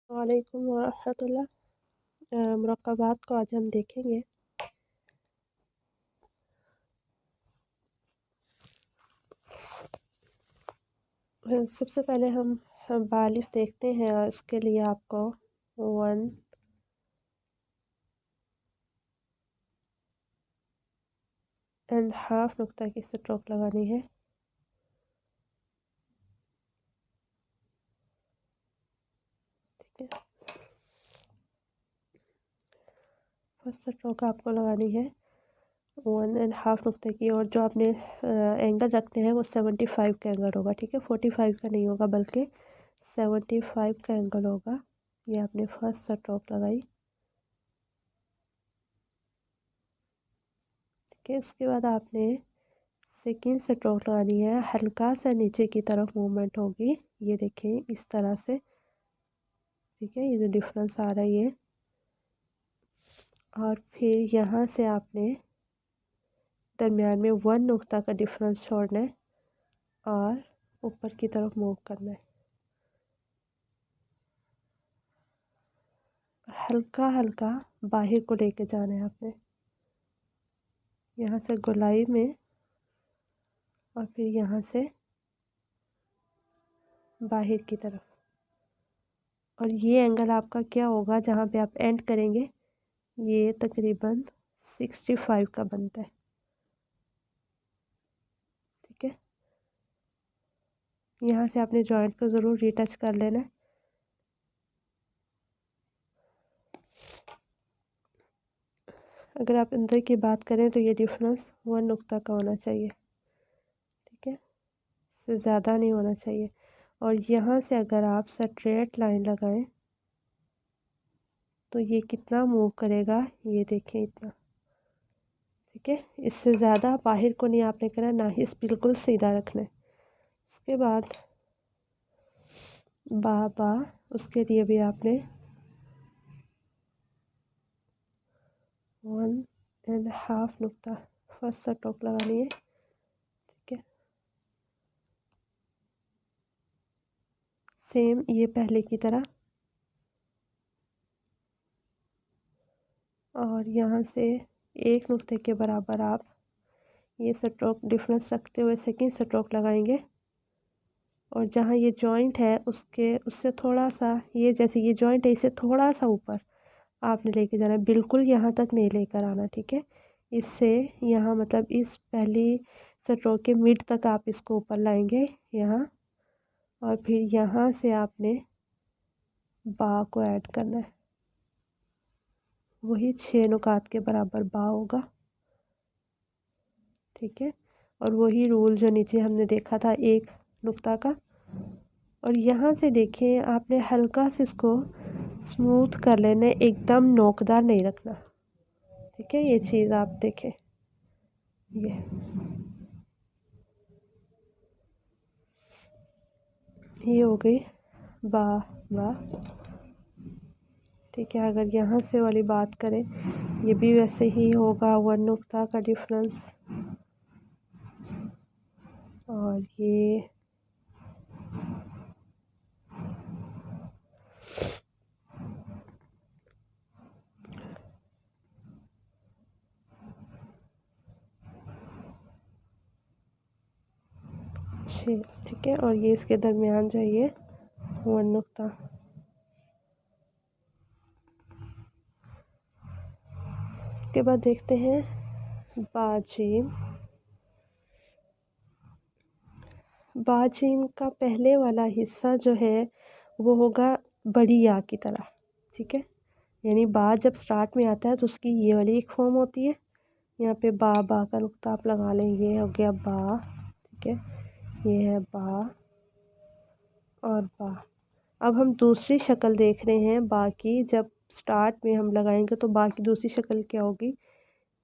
वालेकुम वरहमतुल्लाह। मुरक्काबात को आज हम देखेंगे। सबसे पहले हम बालिफ देखते हैं और इसके लिए आपको 1.5 नुक्ता की स्ट्रोक लगानी है। ठीक है, फर्स्ट स्ट्रोक आपको लगानी है 1.5 नुक्ते की, और जो आपने एंगल रखने हैं वो 75 का एंगल होगा। ठीक है, 45 का नहीं होगा बल्कि 75 का एंगल होगा। ये आपने फर्स्ट स्ट्रोक लगाई। ठीक है, उसके बाद आपने सेकेंड स्ट्रोक लगानी है। हल्का सा नीचे की तरफ मूवमेंट होगी, ये देखें इस तरह से। ठीक है, ये जो डिफरेंस आ रहा है ये, और फिर यहाँ से आपने दरमियान में 1 नुक्ता का डिफरेंस छोड़ना है और ऊपर की तरफ मूव करना है। हल्का हल्का बाहर को लेके जाना है आपने, यहाँ से गोलाई में, और फिर यहाँ से बाहर की तरफ। और ये एंगल आपका क्या होगा जहाँ पे आप एंड करेंगे, ये तकरीबन 65 का बनता है। ठीक है, यहाँ से आपने जॉइंट को ज़रूर रीटच कर लेना है। अगर आप अंदर की बात करें तो ये डिफरेंस 1 नुक्ता का होना चाहिए। ठीक है, इससे ज़्यादा नहीं होना चाहिए। और यहाँ से अगर आप स्ट्रेट लाइन लगाएं तो ये कितना मूव करेगा, ये देखें इतना। ठीक है, इससे ज़्यादा बाहर को नहीं आपने करना, ना ही बिल्कुल सीधा रखना है। उसके बाद बा उसके लिए भी आपने 1.5 नुक्ता फर्स्ट स्ट्रोक लगानी है। ठीक है, सेम ये पहले की तरह, और यहाँ से 1 नुक्ते के बराबर आप ये स्ट्रोक डिफरेंस रखते हुए सेकंड स्ट्रोक लगाएंगे। और जहाँ ये जॉइंट है उससे थोड़ा सा, ये जैसे ये जॉइंट है इससे थोड़ा सा ऊपर आपने लेके जाना है, बिल्कुल यहाँ तक नहीं लेकर आना। ठीक है, इससे यहाँ मतलब इस पहली स्ट्रोक के मिड तक आप इसको ऊपर लाएंगे यहाँ, और फिर यहाँ से आपने बा को ऐड करना है। वही 6 नुकात के बराबर बा होगा। ठीक है, और वही रूल जो नीचे हमने देखा था 1 नुक्ता का। और यहाँ से देखें आपने हल्का से इसको स्मूथ कर लेना, एकदम नोकदार नहीं रखना। ठीक है, ये चीज़ आप देखें, ये हो गई बा बा। ठीक है, अगर यहाँ से वाली बात करें ये भी वैसे ही होगा, 1 नुक्ता का डिफरेंस। और ये ठीक है, और ये इसके दरमियान जो है ये 1 नुक्ता। उसके बाद देखते हैं बाजीम। बाजीम का पहले वाला हिस्सा जो है वो होगा बड़ी या की तरह। ठीक है, यानी बा जब स्टार्ट में आता है तो उसकी ये वाली एक फॉर्म होती है। यहाँ पे बा का नुक्ता आप लगा लें, ये हो गया बा। ठीक है, ये है बा और बा। अब हम दूसरी शक्ल देख रहे हैं बा की। जब स्टार्ट में हम लगाएंगे तो बा की दूसरी शक्ल क्या होगी,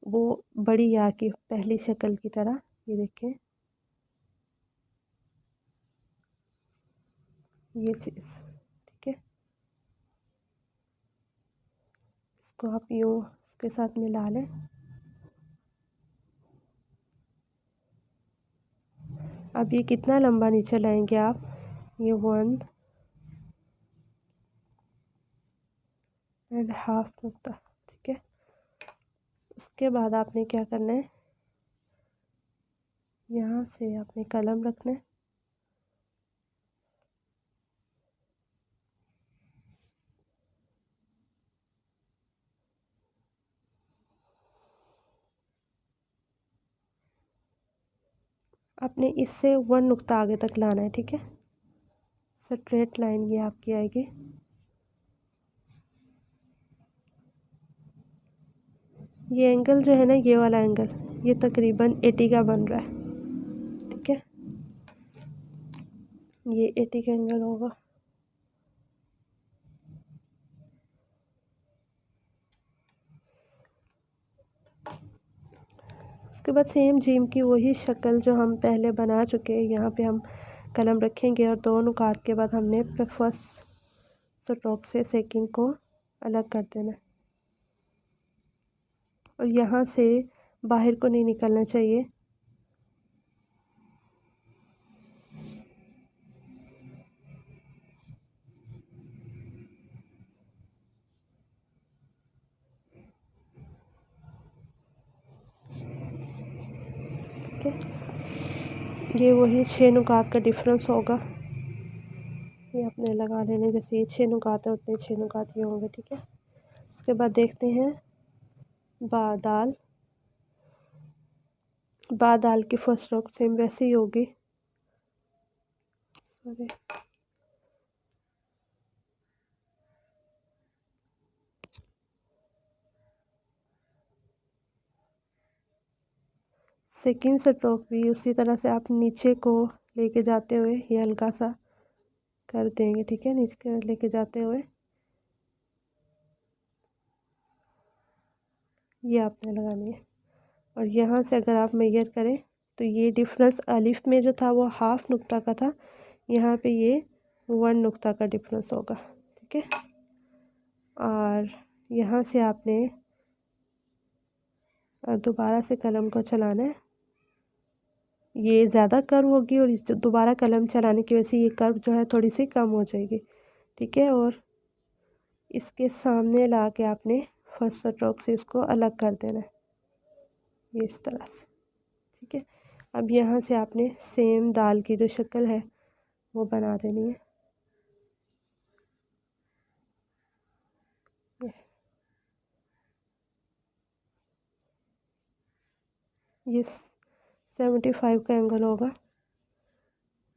वो बड़ी या की पहली शक्ल की तरह। ये देखें, ये चीज़। ठीक है, इसको आप यूँ इसके साथ मिला लें। अब ये कितना लंबा नीचे लाएंगे आप, ये 1 एंड हाफ नुक्ता। ठीक है, उसके बाद आपने क्या करना है, यहाँ से आपने कलम रखना है, आपने इससे 1 नुक्ता आगे तक लाना है। ठीक है, स्ट्रेट लाइन ये आपकी आएगी। ये एंगल जो है ना, ये वाला एंगल, ये तकरीबन 80 का बन रहा है। ठीक है, ये 80 का एंगल होगा। उसके बाद सेम जिम की वही शक्ल जो हम पहले बना चुके हैं, यहाँ पे हम कलम रखेंगे और 2 नुकात के बाद हमने फर्स्ट स्ट्रोक से सेकंड को अलग कर देना है। और यहाँ से बाहर को नहीं निकलना चाहिए। ठीक है, ये वही 6 नुकात का डिफरेंस होगा, ये आपने लगा लेने। जैसे ये 6 नुकात है उतने 6 नुकात ये होंगे। ठीक है, उसके बाद देखते हैं बादाल। बादाल की फर्स्ट स्ट्रोक सेम वैसे ही होगी। सॉरी, सेकंड स्ट्रोक भी उसी तरह से आप नीचे को लेके जाते हुए ये हल्का सा कर देंगे। ठीक है, नीचे लेके जाते हुए ये आपने लगानी है। और यहाँ से अगर आप मेजर करें तो ये डिफरेंस अलिफ में जो था वो हाफ नुक्ता का था, यहाँ पे ये 1 नुक्ता का डिफरेंस होगा। ठीक है, और यहाँ से आपने दोबारा से कलम को चलाना है। ये ज़्यादा कर्व होगी और इस दोबारा कलम चलाने की वजह से ये कर्व जो है थोड़ी सी कम हो जाएगी। ठीक है, और इसके सामने ला के आपने फर्स्ट स्ट्रोक से इसको अलग कर देना है, ये इस तरह से। ठीक है, अब यहाँ से आपने सेम दाल की जो शक्ल है वो बना देनी है। ये 75 का एंगल होगा,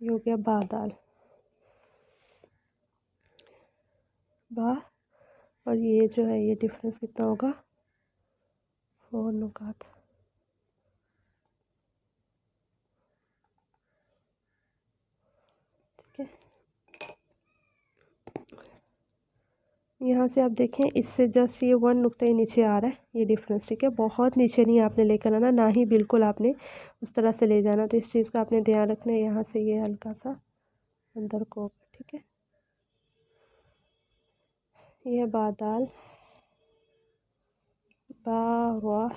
ये हो गया बादाल बा। और ये जो है ये डिफरेंस कितना होगा, 4 नुकात। ठीक है, यहाँ से आप देखें इससे जस्ट ये 1 नुक्ता ही नीचे आ रहा है, ये डिफरेंस। ठीक है, बहुत नीचे नहीं आपने लेकर आना, ना ही बिल्कुल आपने उस तरह से ले जाना। तो इस चीज़ का आपने ध्यान रखना है। यहाँ से ये हल्का सा अंदर को। ठीक है, ये बादाल बा हुआ।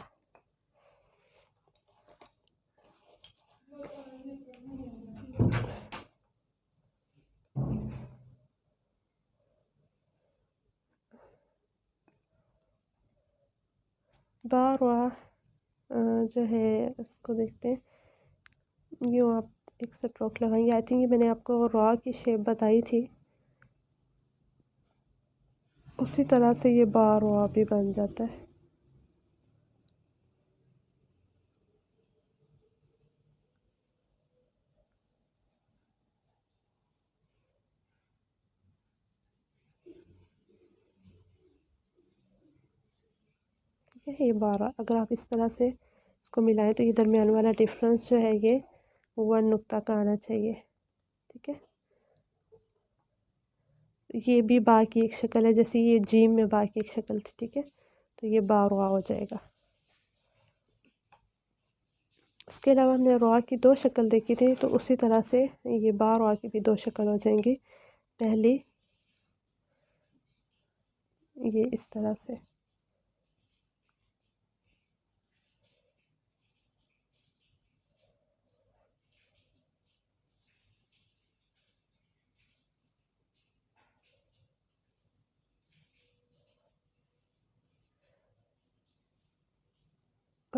बार वाह जो है उसको देखते हैं। यूँ आप एक स्ट्रोक लगाएंगे। आई थिंक ये मैंने आपको रॉ की शेप बताई थी, उसी तरह से ये बार रॉ भी बन जाता है। ठीक है, ये 12 अगर आप इस तरह से इसको मिलाएं तो ये दरमियान वाला डिफरेंस जो है ये 1 नुक्ता का आना चाहिए। ठीक है, ये भी बा की एक शक्ल है, जैसे ये जीम में बा की एक शक्ल थी। ठीक है, तो ये बा रॉ हो जाएगा। उसके अलावा हमने रॉ की 2 शक्ल देखी थी, तो उसी तरह से ये बा रॉ की भी 2 शक्ल हो जाएंगी। पहली ये इस तरह से,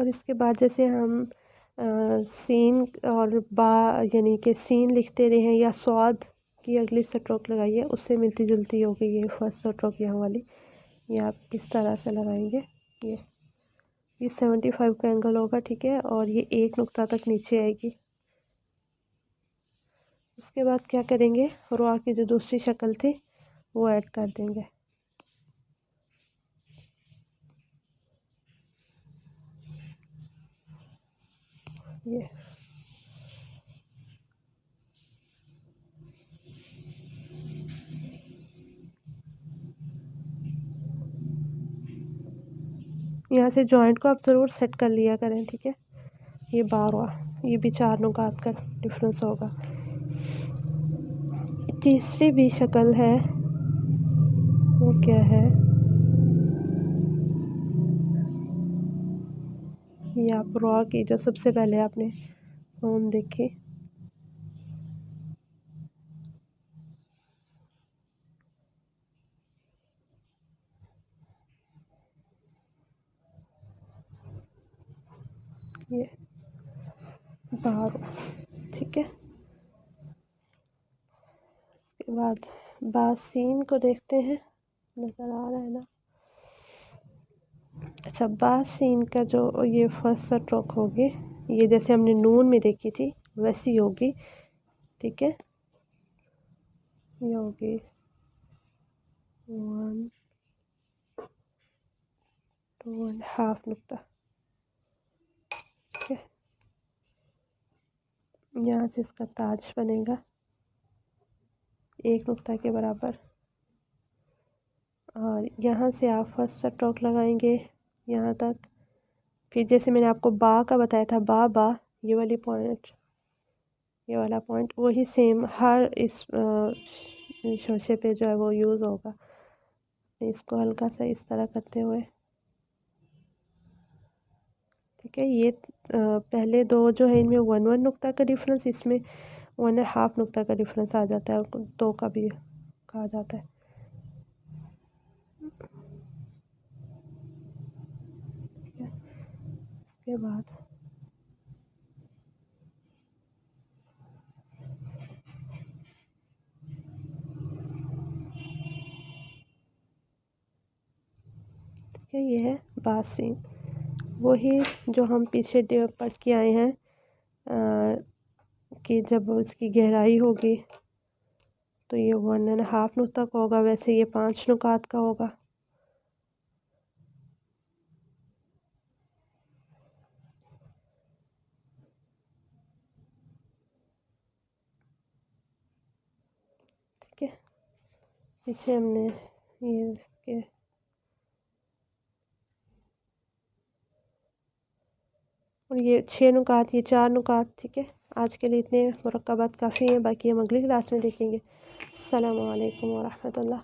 और इसके बाद जैसे हम सीन और बा यानी कि सीन लिखते रहे हैं या स्वाद की अगली स्ट्रोक लगाइए, उससे मिलती जुलती होगी ये फर्स्ट स्ट्रोक यहाँ वाली। ये आप किस तरह से लगाएंगे, ये 75 का एंगल होगा, ठीक है। और ये एक नुक्ता तक नीचे आएगी। उसके बाद क्या करेंगे, रॉ की जो दूसरी शक्ल थी वो ऐड कर देंगे। ये यहाँ से जॉइंट को आप ज़रूर सेट कर लिया करें, ठीक है। ये बार हुआ, ये भी 4 नुकात का डिफरेंस होगा। तीसरी भी शक्ल है, वो क्या है, ये आप रॉ की जो सबसे पहले आपने फोन देखी, ये बार, ठीक है। उसके बाद बासीन को देखते हैं, नज़र आ रहा है ना। अच्छा, बासीन का जो ये फर्स्ट स्ट्रोक होगी, ये जैसे हमने नून में देखी थी वैसी होगी, ठीक है। ये होगी 1 2.5 नुक्ता, ठीक है। यहाँ से इसका ताज बनेगा 1 नुक्ता के बराबर, और यहाँ से आप फर्स्ट स्ट्रोक लगाएंगे यहाँ तक। फिर जैसे मैंने आपको बा का बताया था, बा ये वाली पॉइंट, ये वाला पॉइंट वही सेम हर इस शोशे पे जो है वो यूज़ होगा। इसको हल्का सा इस तरह करते हुए, ठीक है। ये पहले दो जो है इनमें 1 नुक्ता का डिफरेंस, इसमें 1.5 नुक्ता का डिफरेंस आ जाता है, 2 का भी कहा जाता है। के बाद ठीक है, ये है बासीन, वही जो हम पीछे पढ़ के आए हैं कि जब उसकी गहराई होगी तो ये 1.5 नुक्ता का होगा, वैसे ये 5 नुकात का होगा। ठीक है, पीछे हमने ये के और ये 6 नुकात, ये 4 नुकात, ठीक है। आज के लिए इतने मुरक्कबात काफ़ी हैं, बाकी हम अगली क्लास में देखेंगे। अस्सलामु अलैकुम व रहमतुल्लाह।